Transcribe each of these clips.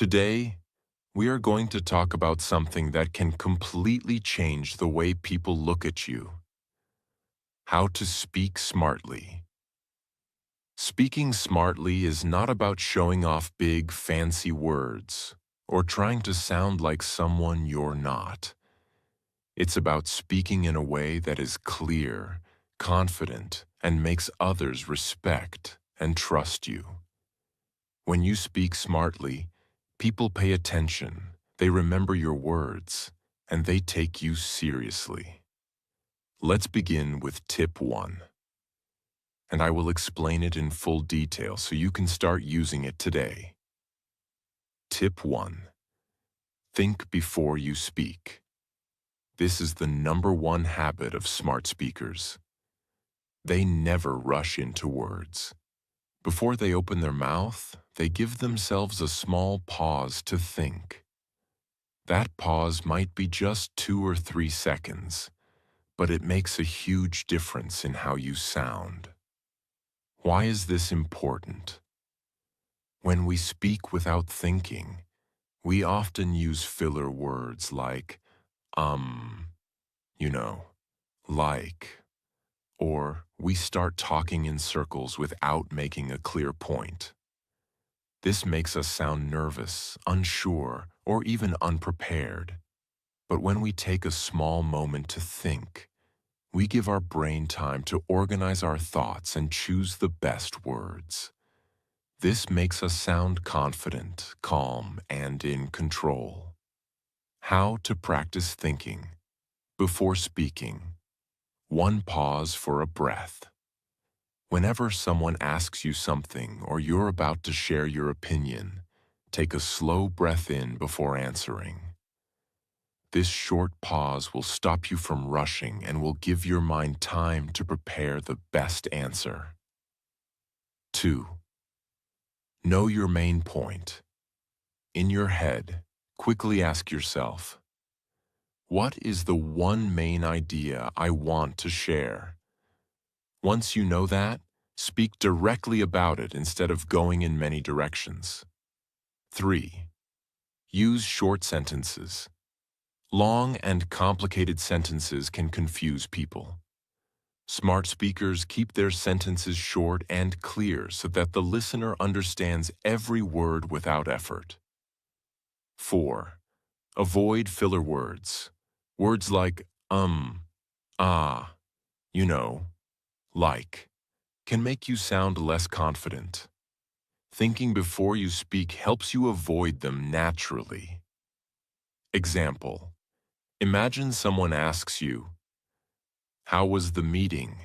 Today, we are going to talk about something that can completely change the way people look at you. How to speak smartly. Speaking smartly is not about showing off big, fancy words or trying to sound like someone you're not. It's about speaking in a way that is clear, confident, and makes others respect and trust you. When you speak smartly, people pay attention, they remember your words, and they take you seriously. Let's begin with tip 1, and I will explain it in full detail so you can start using it today. Tip 1. Think before you speak. This is the #1 habit of smart speakers. They never rush into words. Before they open their mouth, they give themselves a small pause to think. That pause might be just 2 or 3 seconds, but it makes a huge difference in how you sound. Why is this important? When we speak without thinking, we often use filler words like, you know, like, or we start talking in circles without making a clear point. This makes us sound nervous, unsure, or even unprepared. But when we take a small moment to think, we give our brain time to organize our thoughts and choose the best words. This makes us sound confident, calm, and in control. How to practice thinking. Before speaking, 1 pause for a breath. Whenever someone asks you something or you're about to share your opinion, take a slow breath in before answering. This short pause will stop you from rushing and will give your mind time to prepare the best answer. 2. Know your main point. In your head, quickly ask yourself, what is the one main idea I want to share? Once you know that, speak directly about it instead of going in many directions. 3. Use short sentences. Long and complicated sentences can confuse people. Smart speakers keep their sentences short and clear so that the listener understands every word without effort. 4. Avoid filler words. Words like ah, like, can make you sound less confident. Thinking before you speak helps you avoid them naturally. Example. Imagine someone asks you, "How was the meeting?"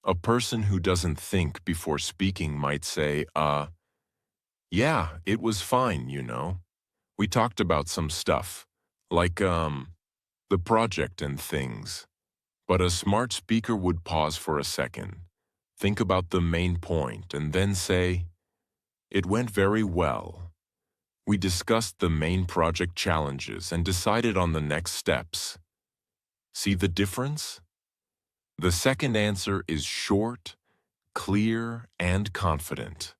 A person who doesn't think before speaking might say, yeah, it was fine, We talked about some stuff, like, the project and things. But a smart speaker would pause for a second, think about the main point, and then say, "It went very well. We discussed the main project challenges and decided on the next steps." See the difference? The second answer is short, clear, and confident.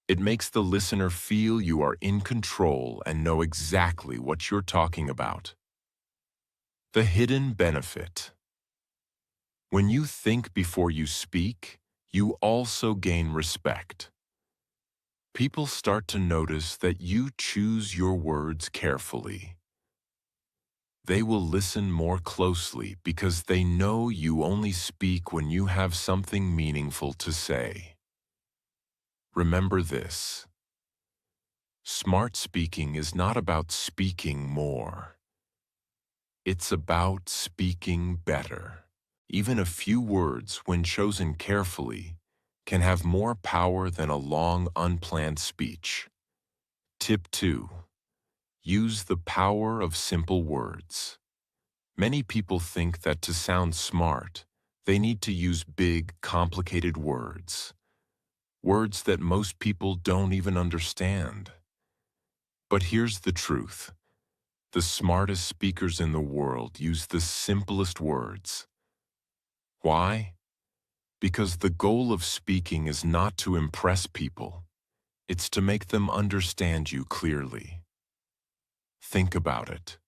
It makes the listener feel you are in control and know exactly what you're talking about. The hidden benefit. When you think before you speak, you also gain respect. People start to notice that you choose your words carefully. They will listen more closely because they know you only speak when you have something meaningful to say. Remember this. Smart speaking is not about speaking more. It's about speaking better. Even a few words, when chosen carefully, can have more power than a long, unplanned speech. Tip 2. Use the power of simple words. Many people think that to sound smart, they need to use big, complicated words. Words that most people don't even understand. But here's the truth. The smartest speakers in the world use the simplest words. Why? Because the goal of speaking is not to impress people. It's to make them understand you clearly. Think about it.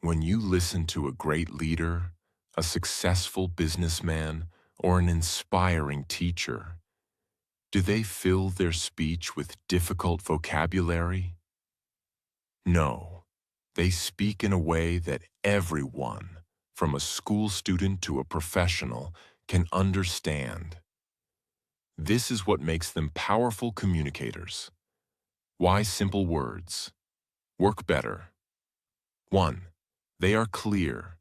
When you listen to a great leader, a successful businessman, or an inspiring teacher, do they fill their speech with difficult vocabulary? No. They speak in a way that everyone, from a school student to a professional, can understand. This is what makes them powerful communicators. Why simple words work better? 1. They are clear.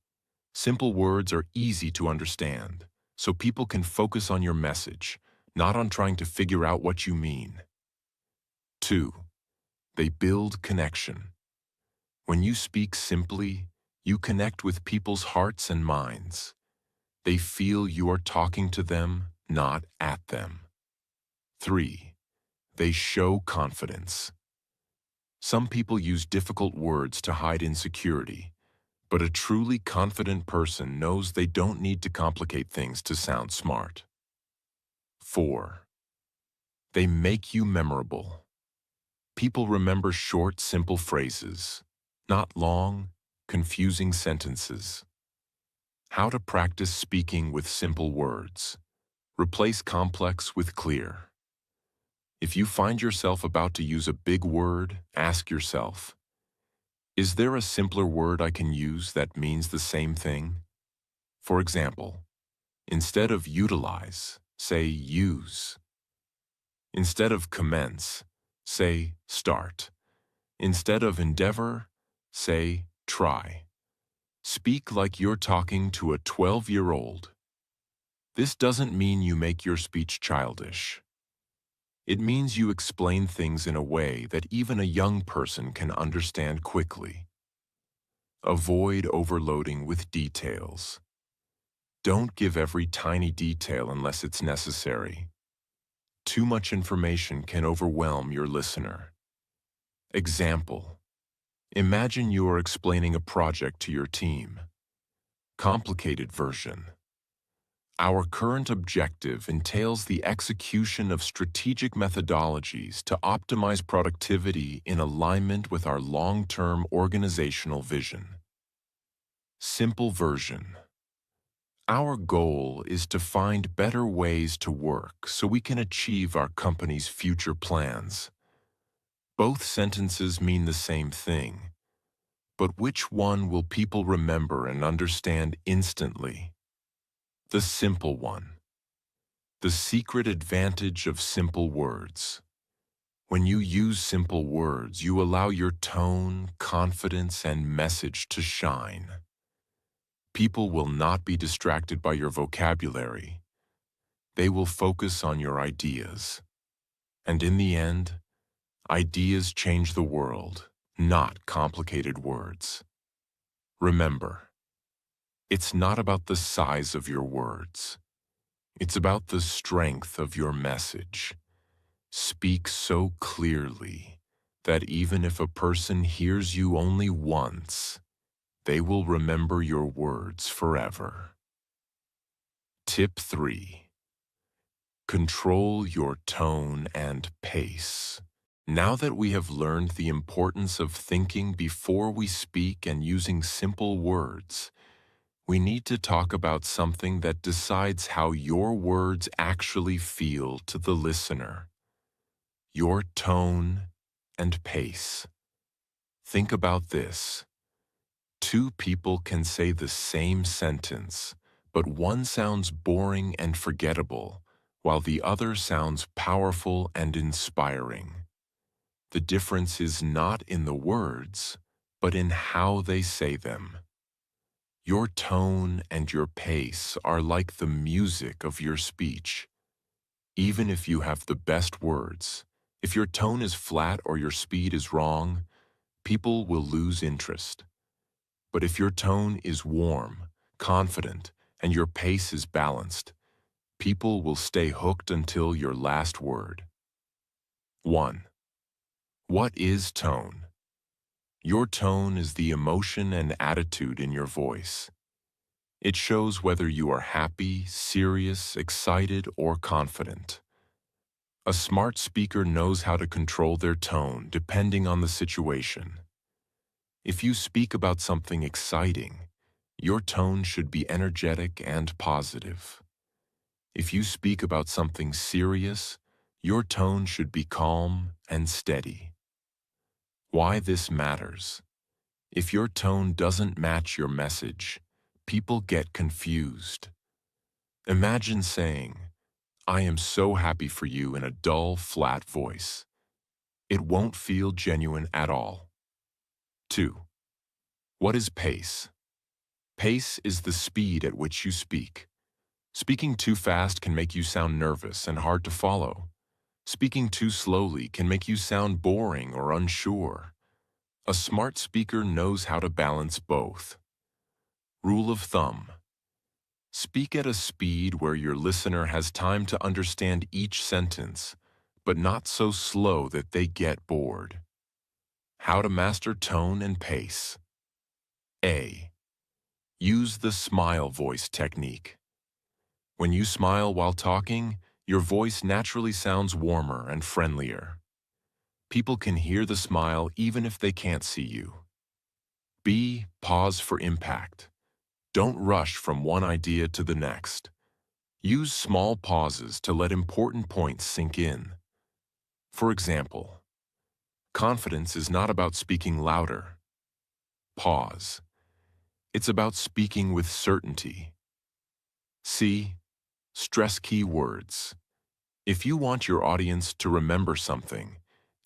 Simple words are easy to understand, so people can focus on your message, not on trying to figure out what you mean. 2. They build connection. When you speak simply, you connect with people's hearts and minds. They feel you are talking to them, not at them. 3. They show confidence. Some people use difficult words to hide insecurity, but a truly confident person knows they don't need to complicate things to sound smart. 4. They make you memorable. People remember short, simple phrases, not long, confusing sentences. How to practice speaking with simple words. Replace complex with clear. If you find yourself about to use a big word, ask yourself, is there a simpler word I can use that means the same thing? For example, instead of utilize, say use. Instead of commence, say start. Instead of endeavor, say try. Speak like you're talking to a 12-year-old. This doesn't mean you make your speech childish. It means you explain things in a way that even a young person can understand quickly. Avoid overloading with details. Don't give every tiny detail unless it's necessary. Too much information can overwhelm your listener. Example: imagine you are explaining a project to your team. Complicated version. Our current objective entails the execution of strategic methodologies to optimize productivity in alignment with our long-term organizational vision. Simple version. Our goal is to find better ways to work so we can achieve our company's future plans. Both sentences mean the same thing, but which one will people remember and understand instantly? The simple one. The secret advantage of simple words. When you use simple words, you allow your tone, confidence, and message to shine. People will not be distracted by your vocabulary. They will focus on your ideas. And in the end, ideas change the world, not complicated words. Remember, it's not about the size of your words. It's about the strength of your message. Speak so clearly that even if a person hears you only once, they will remember your words forever. Tip 3. Control your tone and pace. Now that we have learned the importance of thinking before we speak and using simple words, we need to talk about something that decides how your words actually feel to the listener. Your tone and pace. Think about this. Two people can say the same sentence, but one sounds boring and forgettable, while the other sounds powerful and inspiring. The difference is not in the words, but in how they say them. Your tone and your pace are like the music of your speech. Even if you have the best words, if your tone is flat or your speed is wrong, people will lose interest. But if your tone is warm, confident, and your pace is balanced, people will stay hooked until your last word. 1. What is tone? Your tone is the emotion and attitude in your voice. It shows whether you are happy, serious, excited, or confident. A smart speaker knows how to control their tone depending on the situation. If you speak about something exciting, your tone should be energetic and positive. If you speak about something serious, your tone should be calm and steady. Why this matters? If your tone doesn't match your message, people get confused. Imagine saying, "I am so happy for you" in a dull, flat voice. It won't feel genuine at all. 2. What is pace? Pace is the speed at which you speak. Speaking too fast can make you sound nervous and hard to follow. Speaking too slowly can make you sound boring or unsure. A smart speaker knows how to balance both. Rule of thumb. Speak at a speed where your listener has time to understand each sentence, but not so slow that they get bored. How to master tone and pace. A. Use the smile voice technique. When you smile while talking, your voice naturally sounds warmer and friendlier. People can hear the smile even if they can't see you. B. Pause for impact. Don't rush from one idea to the next. Use small pauses to let important points sink in. For example, confidence is not about speaking louder. Pause. It's about speaking with certainty. C. Stress key words. If you want your audience to remember something,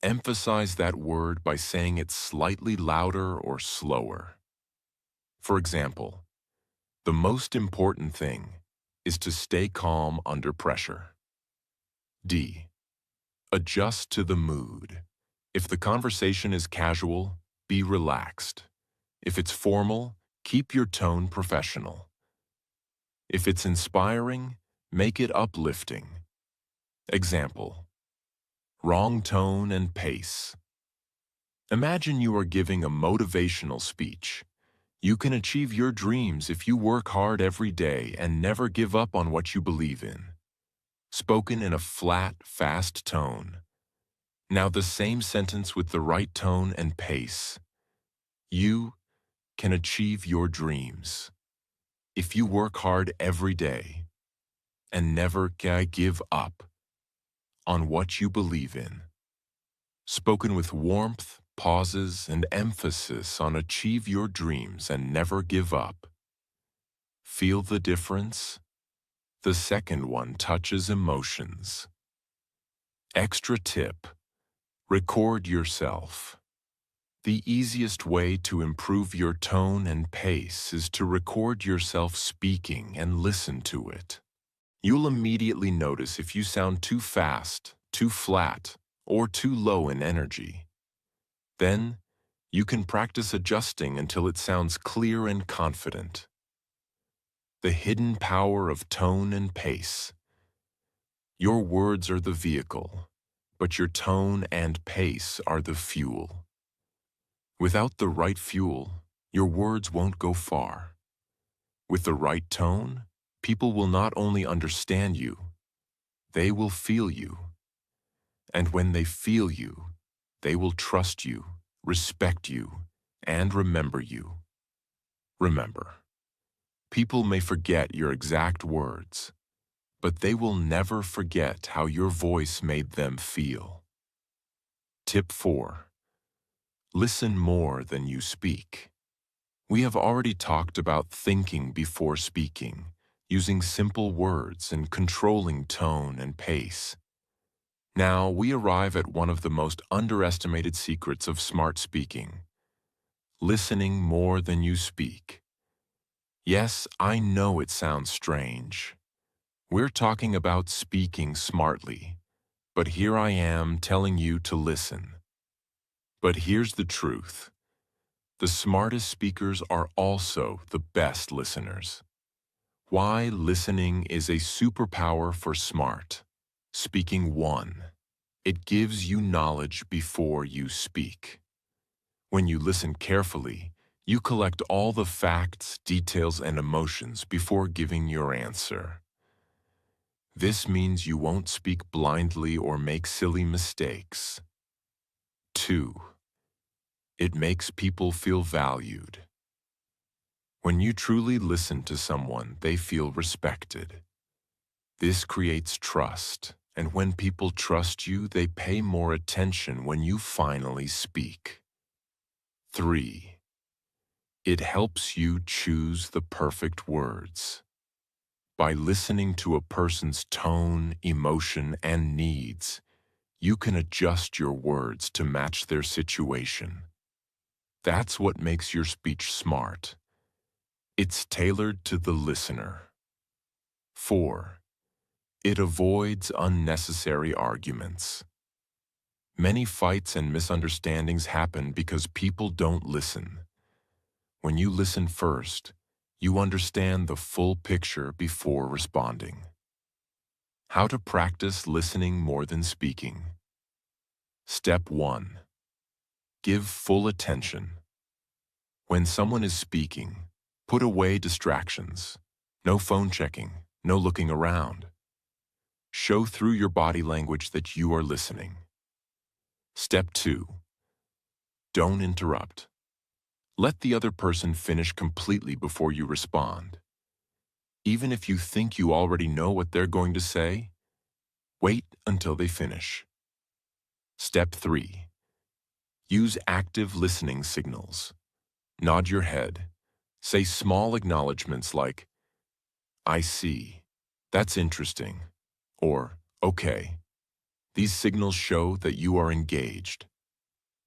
emphasize that word by saying it slightly louder or slower. For example, the most important thing is to stay calm under pressure. D. Adjust to the mood. If the conversation is casual, be relaxed. If it's formal, keep your tone professional. If it's inspiring, make it uplifting. Example: wrong tone and pace. Imagine you are giving a motivational speech. You can achieve your dreams if you work hard every day and never give up on what you believe in. Spoken in a flat, fast tone. Now the same sentence with the right tone and pace. You can achieve your dreams if you work hard every day and never give up on what you believe in. Spoken with warmth, pauses, and emphasis on achieve your dreams and never give up. Feel the difference? The second one touches emotions. Extra tip: record yourself. The easiest way to improve your tone and pace is to record yourself speaking and listen to it. You'll immediately notice if you sound too fast, too flat, or too low in energy. Then, you can practice adjusting until it sounds clear and confident. The hidden power of tone and pace. Your words are the vehicle, but your tone and pace are the fuel. Without the right fuel, your words won't go far. With the right tone, people will not only understand you, they will feel you. And when they feel you, they will trust you, respect you, and remember you. Remember, people may forget your exact words, but they will never forget how your voice made them feel. Tip 4. Listen more than you speak. We have already talked about thinking before speaking, using simple words and controlling tone and pace. Now we arrive at one of the most underestimated secrets of smart speaking: listening more than you speak. Yes, I know it sounds strange. We're talking about speaking smartly, but here I am telling you to listen. But here's the truth: the smartest speakers are also the best listeners. Why listening is a superpower for smart. Speaking 1. It gives you knowledge before you speak. When you listen carefully, you collect all the facts, details, and emotions before giving your answer. This means you won't speak blindly or make silly mistakes. 2. It makes people feel valued. When you truly listen to someone, they feel respected. This creates trust, and when people trust you, they pay more attention when you finally speak. 3. It helps you choose the perfect words. By listening to a person's tone, emotion, and needs, you can adjust your words to match their situation. That's what makes your speech smart. It's tailored to the listener. 4. It avoids unnecessary arguments. Many fights and misunderstandings happen because people don't listen. When you listen first, you understand the full picture before responding. How to practice listening more than speaking. Step 1. Give full attention. When someone is speaking, put away distractions. No phone checking, no looking around. Show through your body language that you are listening. Step 2. Don't interrupt. Let the other person finish completely before you respond. Even if you think you already know what they're going to say, wait until they finish. Step 3. Use active listening signals. Nod your head. Say small acknowledgments like, I see, that's interesting, or okay. These signals show that you are engaged.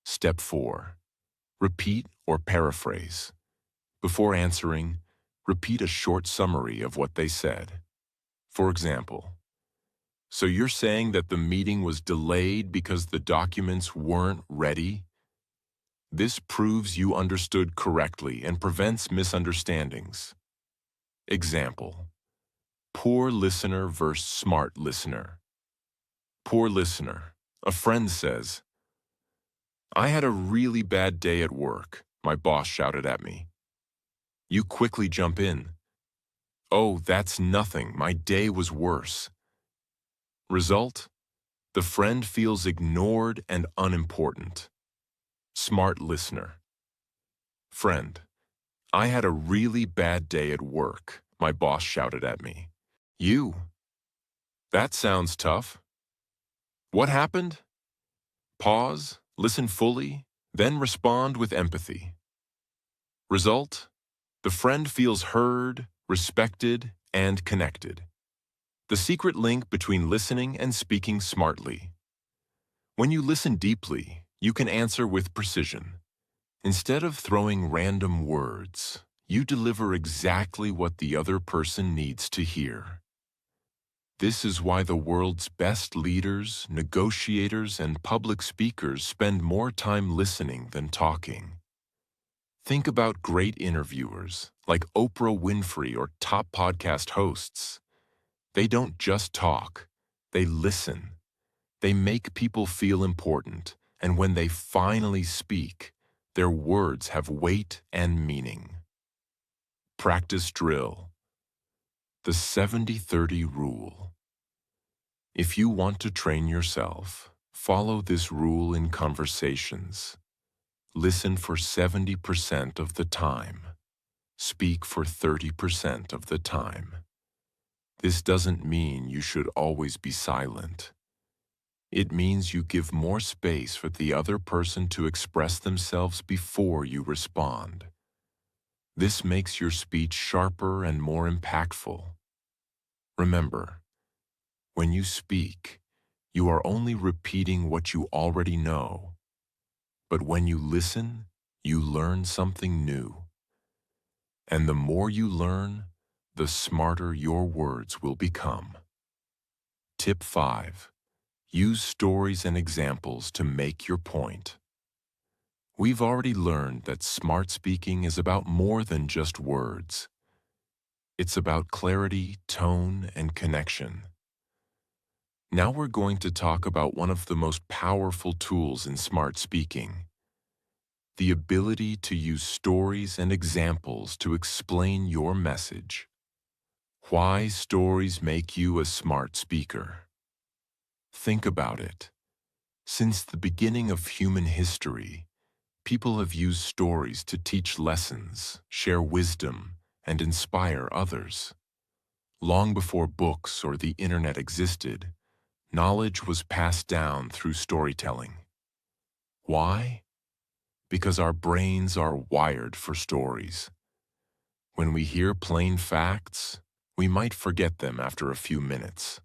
Step 4. Repeat or paraphrase. Before answering, repeat a short summary of what they said. For example, so you're saying that the meeting was delayed because the documents weren't ready? This proves you understood correctly and prevents misunderstandings. Example: poor listener versus smart listener. Poor listener. A friend says, I had a really bad day at work. My boss shouted at me. You quickly jump in. Oh, that's nothing. My day was worse. Result: the friend feels ignored and unimportant. Smart listener. Friend: I had a really bad day at work. My boss shouted at me. You? That sounds tough. What happened? Pause, listen fully, then respond with empathy. Result: the friend feels heard, respected, and connected. The secret link between listening and speaking smartly. When you listen deeply, you can answer with precision. Instead of throwing random words, you deliver exactly what the other person needs to hear. This is why the world's best leaders, negotiators, and public speakers spend more time listening than talking. Think about great interviewers like Oprah Winfrey or top podcast hosts. They don't just talk, they listen. They make people feel important, and when they finally speak, their words have weight and meaning. Practice drill. The 70-30 rule. If you want to train yourself, follow this rule in conversations. Listen for 70% of the time. Speak for 30% of the time. This doesn't mean you should always be silent. It means you give more space for the other person to express themselves before you respond. This makes your speech sharper and more impactful. Remember, when you speak, you are only repeating what you already know. But when you listen, you learn something new. And the more you learn, the smarter your words will become. Tip 5. Use stories and examples to make your point. We've already learned that smart speaking is about more than just words. It's about clarity, tone, and connection. Now we're going to talk about one of the most powerful tools in smart speaking: the ability to use stories and examples to explain your message. Why stories make you a smart speaker. Think about it. Since the beginning of human history, people have used stories to teach lessons, share wisdom, and inspire others. Long before books or the internet existed, knowledge was passed down through storytelling. Why? Because our brains are wired for stories. When we hear plain facts, we might forget them after a few minutes.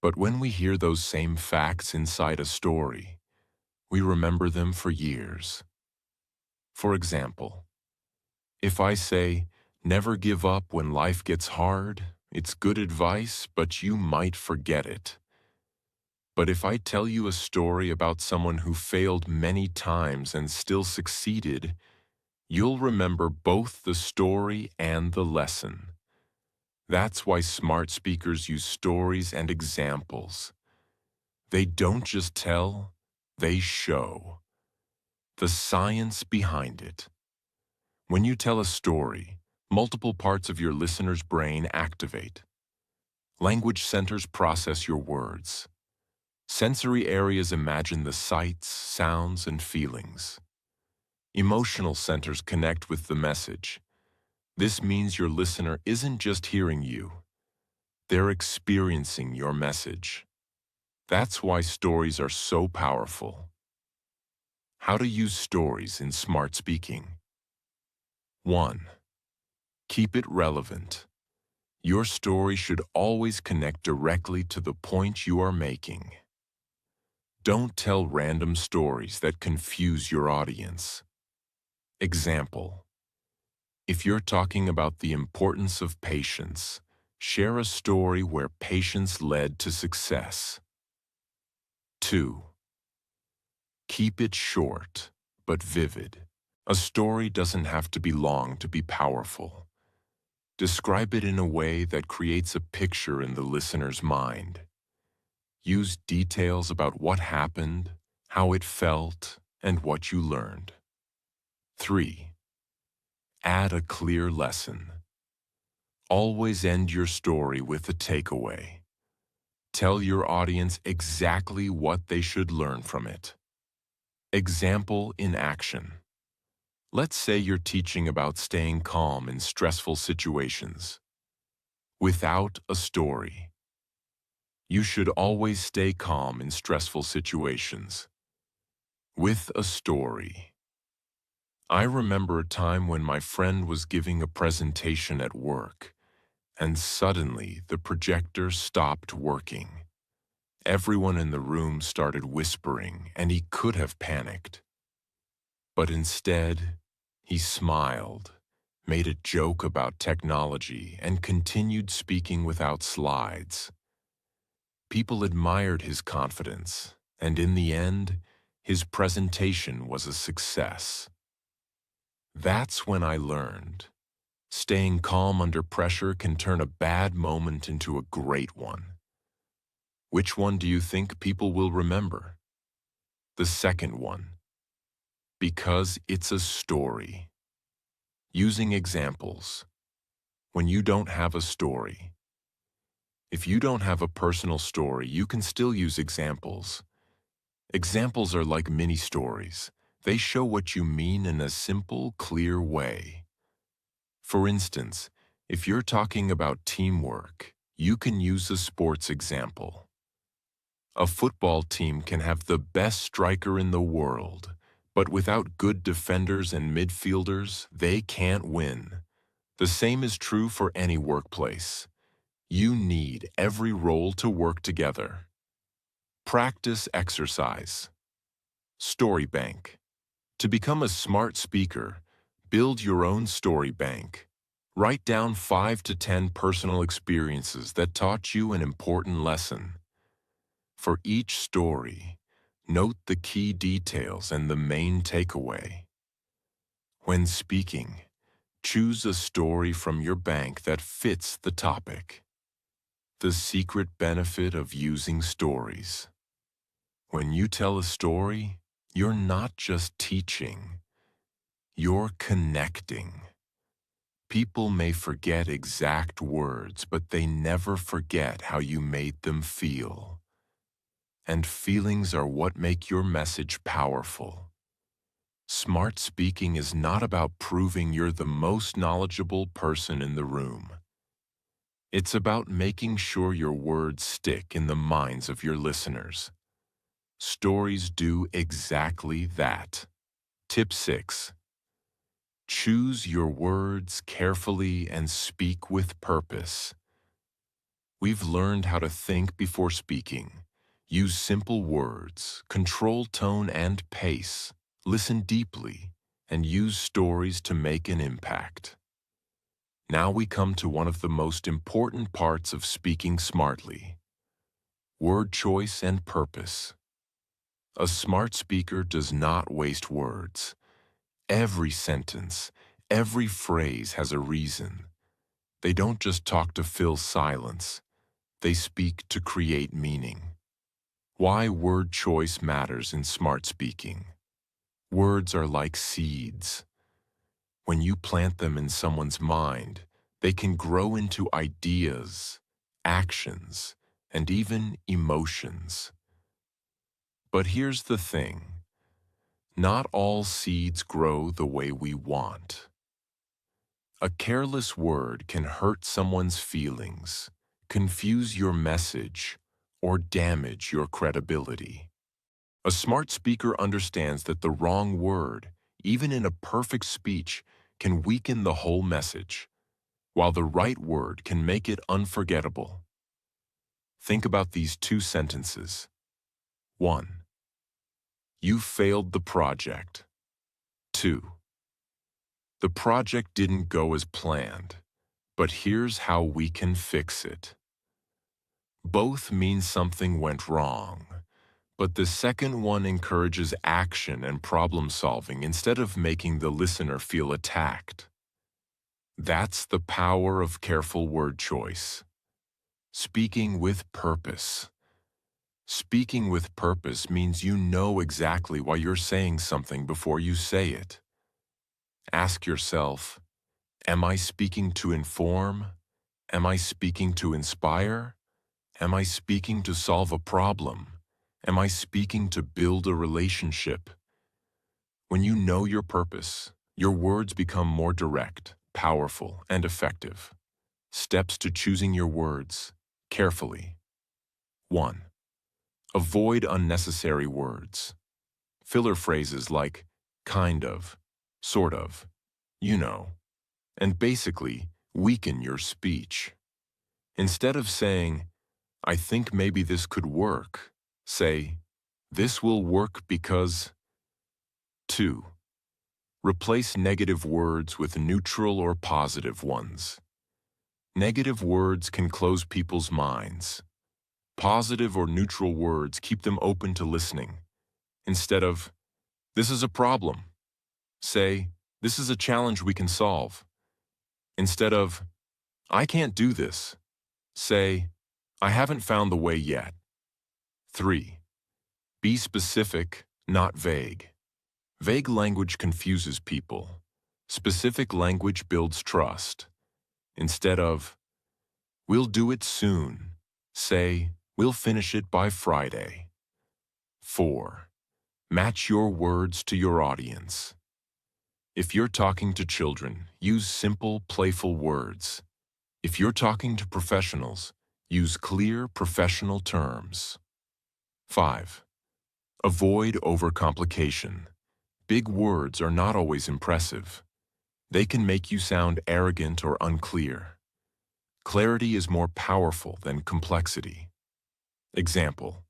But when we hear those same facts inside a story, we remember them for years. For example, if I say, never give up when life gets hard, it's good advice, but you might forget it. But if I tell you a story about someone who failed many times and still succeeded, you'll remember both the story and the lesson. That's why smart speakers use stories and examples. They don't just tell, they show. The science behind it. When you tell a story, multiple parts of your listener's brain activate. Language centers process your words. Sensory areas imagine the sights, sounds, and feelings. Emotional centers connect with the message. This means your listener isn't just hearing you. They're experiencing your message. That's why stories are so powerful. How to use stories in smart speaking. 1. Keep it relevant. Your story should always connect directly to the point you are making. Don't tell random stories that confuse your audience. Example: if you're talking about the importance of patience, share a story where patience led to success. 2. Keep it short, but vivid. A story doesn't have to be long to be powerful. Describe it in a way that creates a picture in the listener's mind. Use details about what happened, how it felt, and what you learned. 3. Add a clear lesson. Always end your story with a takeaway. Tell your audience exactly what they should learn from it. Example in action. Let's say you're teaching about staying calm in stressful situations. Without a story. You should always stay calm in stressful situations. With a story. I remember a time when my friend was giving a presentation at work, and suddenly the projector stopped working. Everyone in the room started whispering, and he could have panicked. But instead, he smiled, made a joke about technology, and continued speaking without slides. People admired his confidence, and in the end, his presentation was a success. That's when I learned. Staying calm under pressure can turn a bad moment into a great one. Which one do you think people will remember? The second one. Because it's a story. Using examples. When you don't have a story. If you don't have a personal story, you can still use examples. Examples are like mini stories. They show what you mean in a simple, clear way. For instance, if you're talking about teamwork, you can use a sports example. A football team can have the best striker in the world, but without good defenders and midfielders, they can't win. The same is true for any workplace. You need every role to work together. Practice exercise. Story bank. To become a smart speaker, build your own story bank. Write down 5 to 10 personal experiences that taught you an important lesson. For each story, note the key details and the main takeaway. When speaking, choose a story from your bank that fits the topic. The secret benefit of using stories. When you tell a story, you're not just teaching, you're connecting. People may forget exact words, but they never forget how you made them feel. And feelings are what make your message powerful. Smart speaking is not about proving you're the most knowledgeable person in the room. It's about making sure your words stick in the minds of your listeners. Stories do exactly that. Tip 6. Choose your words carefully and speak with purpose. We've learned how to think before speaking. Use simple words, control tone and pace, listen deeply, and use stories to make an impact. Now we come to one of the most important parts of speaking smartly: word choice and purpose. A smart speaker does not waste words. Every sentence, every phrase has a reason. They don't just talk to fill silence. They speak to create meaning. Why word choice matters in smart speaking. Words are like seeds. When you plant them in someone's mind, they can grow into ideas, actions, and even emotions. But here's the thing. Not all seeds grow the way we want. A careless word can hurt someone's feelings, confuse your message, or damage your credibility. A smart speaker understands that the wrong word, even in a perfect speech, can weaken the whole message, while the right word can make it unforgettable. Think about these two sentences. 1. You failed the project. 2. The project didn't go as planned, but here's how we can fix it. Both mean something went wrong, but the second one encourages action and problem solving instead of making the listener feel attacked. That's the power of careful word choice. Speaking with purpose. Speaking with purpose means you know exactly why you're saying something before you say it. Ask yourself, am I speaking to inform? Am I speaking to inspire? Am I speaking to solve a problem? Am I speaking to build a relationship? When you know your purpose, your words become more direct, powerful, and effective. Steps to choosing your words carefully. 1. Avoid unnecessary words. Filler phrases like kind of, sort of, you know, and basically weaken your speech. Instead of saying, I think maybe this could work, say, this will work because. 2. Replace negative words with neutral or positive ones. Negative words can close people's minds. Positive or neutral words keep them open to listening. Instead of, this is a problem, say, this is a challenge we can solve. Instead of, I can't do this, say, I haven't found the way yet. 3. Be specific, not vague. Vague language confuses people. Specific language builds trust. Instead of, we'll do it soon, say, we'll finish it by Friday. 4. Match your words to your audience. If you're talking to children, use simple, playful words. If you're talking to professionals, use clear, professional terms. 5. Avoid overcomplication. Big words are not always impressive. They can make you sound arrogant or unclear. Clarity is more powerful than complexity. Example: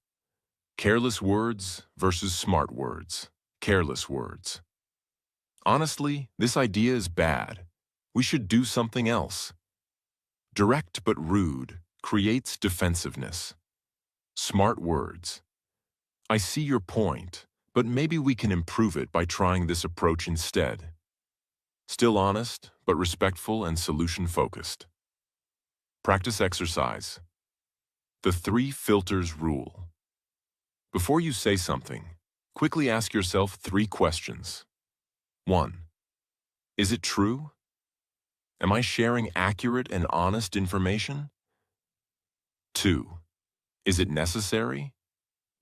careless words versus smart words. Careless words. Honestly, this idea is bad. We should do something else. Direct but rude creates defensiveness. Smart words. I see your point, but maybe we can improve it by trying this approach instead. Still honest, but respectful and solution-focused. Practice exercise. The 3 filters rule. Before you say something, quickly ask yourself 3 questions. 1. Is it true? Am I sharing accurate and honest information? 2. Is it necessary?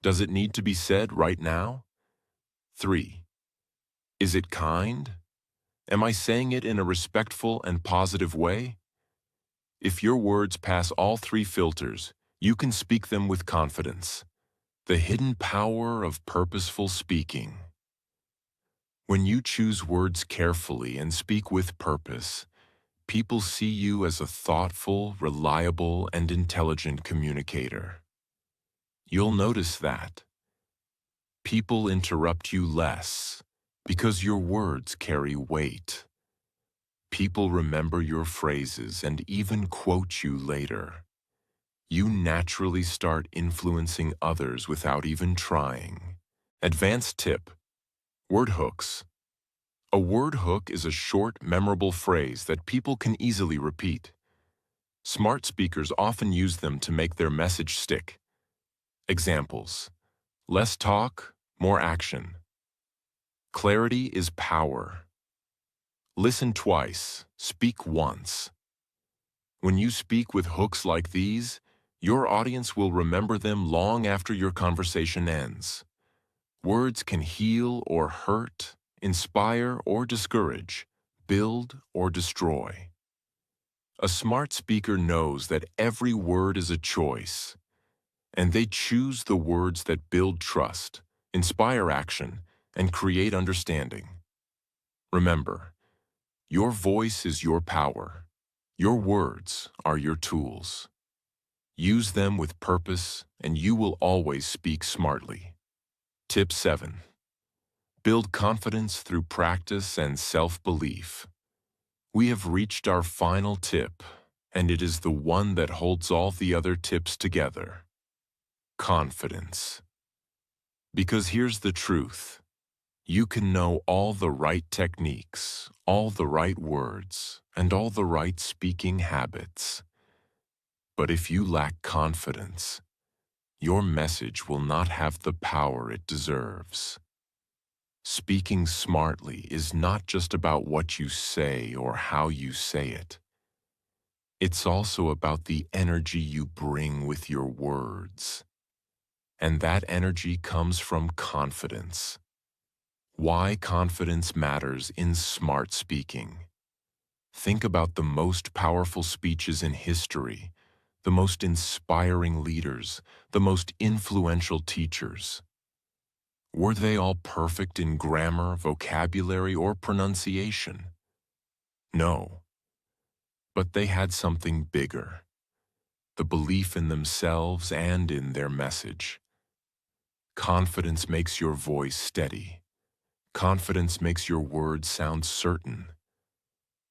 Does it need to be said right now? 3. Is it kind? Am I saying it in a respectful and positive way? If your words pass all 3 filters, you can speak them with confidence. The hidden power of purposeful speaking. When you choose words carefully and speak with purpose, people see you as a thoughtful, reliable, and intelligent communicator. You'll notice that people interrupt you less because your words carry weight. People remember your phrases and even quote you later. You naturally start influencing others without even trying. Advanced tip: word hooks. A word hook is a short, memorable phrase that people can easily repeat. Smart speakers often use them to make their message stick. Examples: less talk, more action. Clarity is power. Listen twice, speak once. When you speak with hooks like these, your audience will remember them long after your conversation ends. Words can heal or hurt, inspire or discourage, build or destroy. A smart speaker knows that every word is a choice, and they choose the words that build trust, inspire action, and create understanding. Remember, your voice is your power. Your words are your tools. Use them with purpose, and you will always speak smartly. Tip 7. Build confidence through practice and self-belief. We have reached our final tip, and it is the one that holds all the other tips together. Confidence. Because here's the truth. You can know all the right techniques, all the right words, and all the right speaking habits. But if you lack confidence, your message will not have the power it deserves. Speaking smartly is not just about what you say or how you say it. It's also about the energy you bring with your words. And that energy comes from confidence. Why confidence matters in smart speaking. Think about the most powerful speeches in history, the most inspiring leaders, the most influential teachers. Were they all perfect in grammar, vocabulary, or pronunciation? No. But they had something bigger: the belief in themselves and in their message. Confidence makes your voice steady. Confidence makes your words sound certain.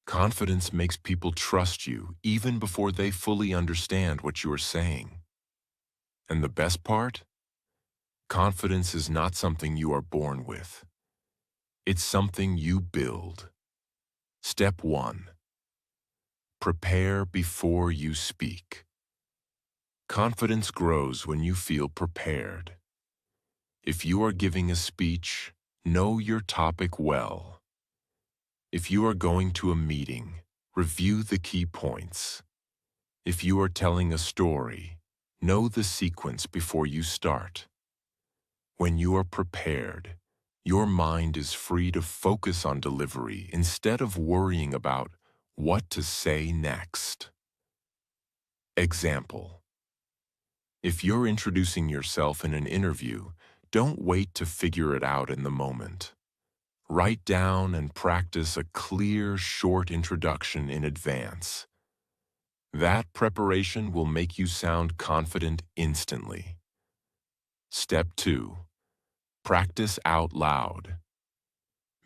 Confidence makes people trust you even before they fully understand what you are saying. And the best part? Confidence is not something you are born with. It's something you build. Step 1. Prepare before you speak. Confidence grows when you feel prepared. If you are giving a speech, know your topic well. If you are going to a meeting, review the key points. If you are telling a story, know the sequence before you start. When you are prepared, your mind is free to focus on delivery instead of worrying about what to say next. Example: if you're introducing yourself in an interview, don't wait to figure it out in the moment. Write down and practice a clear, short introduction in advance. That preparation will make you sound confident instantly. Step 2. Practice out loud.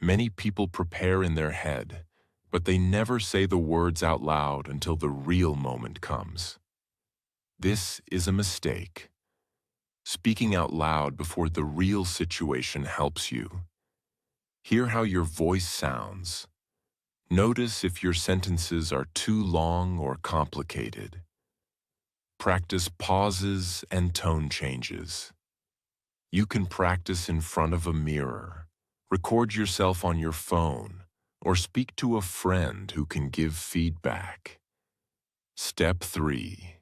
Many people prepare in their head, but they never say the words out loud until the real moment comes. This is a mistake. Speaking out loud before the real situation helps you. Hear how your voice sounds. Notice if your sentences are too long or complicated. Practice pauses and tone changes. You can practice in front of a mirror, record yourself on your phone, or speak to a friend who can give feedback. Step 3.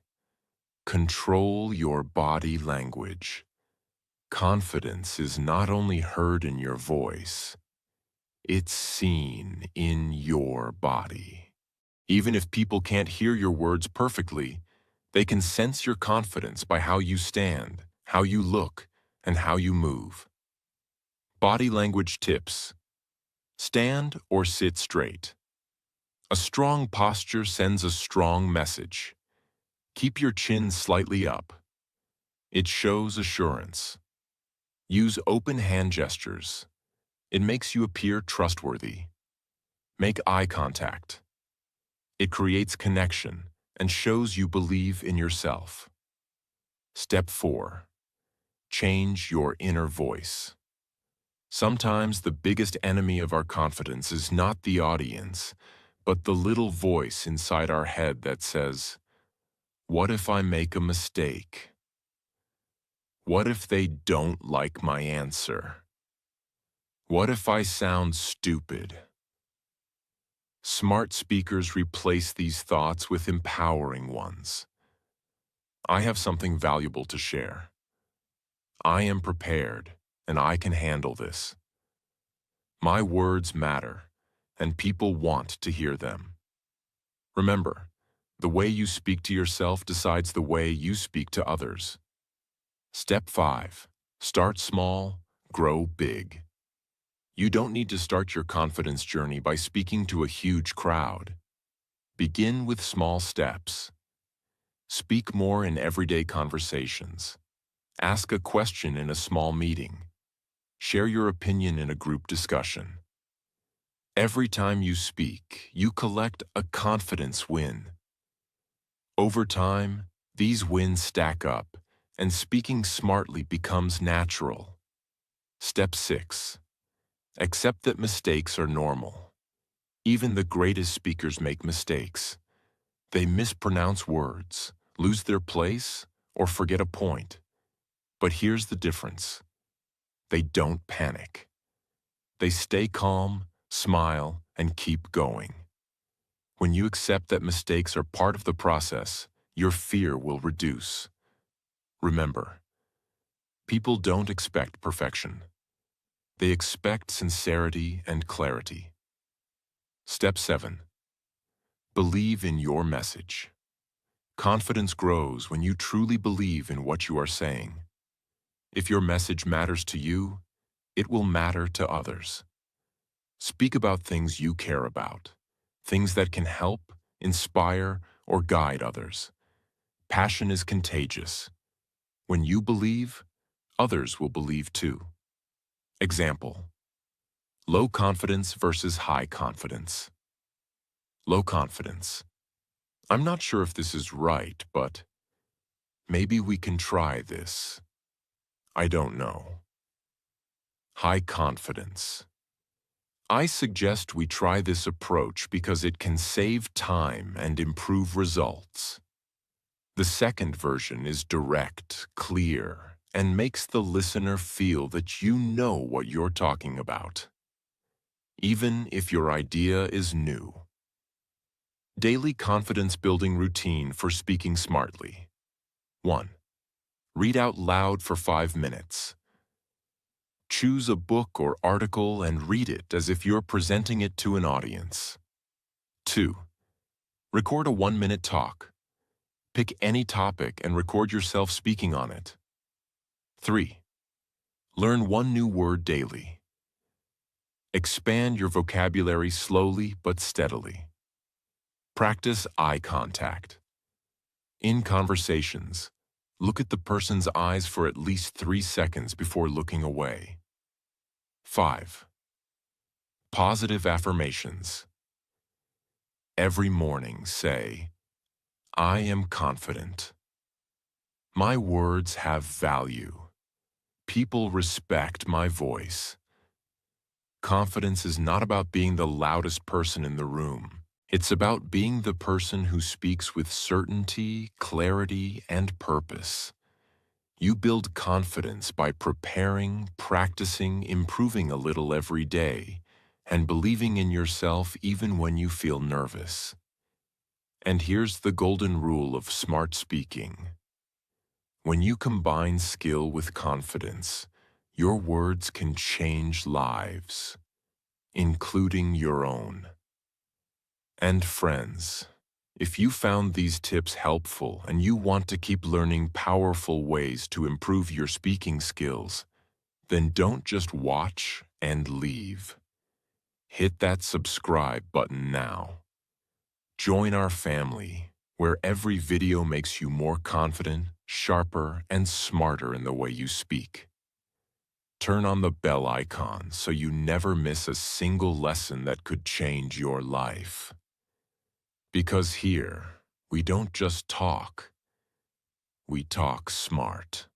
Control your body language. Confidence is not only heard in your voice, it's seen in your body. Even if people can't hear your words perfectly, they can sense your confidence by how you stand, how you look, and how you move. Body language tips. Stand or sit straight. A strong posture sends a strong message. Keep your chin slightly up. It shows assurance. Use open hand gestures. It makes you appear trustworthy. Make eye contact. It creates connection and shows you believe in yourself. Step 4. Change your inner voice. Sometimes the biggest enemy of our confidence is not the audience, but the little voice inside our head that says, "What if I make a mistake? What if they don't like my answer? What if I sound stupid?" Smart speakers replace these thoughts with empowering ones. I have something valuable to share. I am prepared, and I can handle this. My words matter, and people want to hear them. Remember, the way you speak to yourself decides the way you speak to others. Step 5. Start small, grow big. You don't need to start your confidence journey by speaking to a huge crowd. Begin with small steps. Speak more in everyday conversations. Ask a question in a small meeting. Share your opinion in a group discussion. Every time you speak, you collect a confidence win. Over time, these wins stack up, and speaking smartly becomes natural. Step 6. Accept that mistakes are normal. Even the greatest speakers make mistakes. They mispronounce words, lose their place, or forget a point. But here's the difference. They don't panic. They stay calm, smile, and keep going. When you accept that mistakes are part of the process, your fear will reduce. Remember, people don't expect perfection. They expect sincerity and clarity. Step 7. Believe in your message. Confidence grows when you truly believe in what you are saying. If your message matters to you, it will matter to others. Speak about things you care about, things that can help, inspire, or guide others. Passion is contagious. When you believe, others will believe too. Example: low confidence versus high confidence. Low confidence. I'm not sure if this is right, but maybe we can try this. I don't know. High confidence. I suggest we try this approach because it can save time and improve results. The second version is direct, clear, and makes the listener feel that you know what you're talking about, even if your idea is new. Daily confidence-building routine for speaking smartly. 1. Read out loud for 5 minutes. Choose a book or article and read it as if you're presenting it to an audience. 2. Record a 1-minute talk. Pick any topic and record yourself speaking on it. 3. Learn one new word daily. Expand your vocabulary slowly but steadily. Practice eye contact. In conversations, look at the person's eyes for at least 3 seconds before looking away. 5. Positive affirmations. Every morning say, "I am confident. My words have value. People respect my voice." Confidence is not about being the loudest person in the room. It's about being the person who speaks with certainty, clarity, and purpose. You build confidence by preparing, practicing, improving a little every day, and believing in yourself even when you feel nervous. And here's the golden rule of smart speaking. When you combine skill with confidence, your words can change lives, including your own. And friends, if you found these tips helpful and you want to keep learning powerful ways to improve your speaking skills, then don't just watch and leave. Hit that subscribe button now. Join our family, where every video makes you more confident, sharper, and smarter in the way you speak. Turn on the bell icon so you never miss a single lesson that could change your life. Because here, we don't just talk, we talk smart.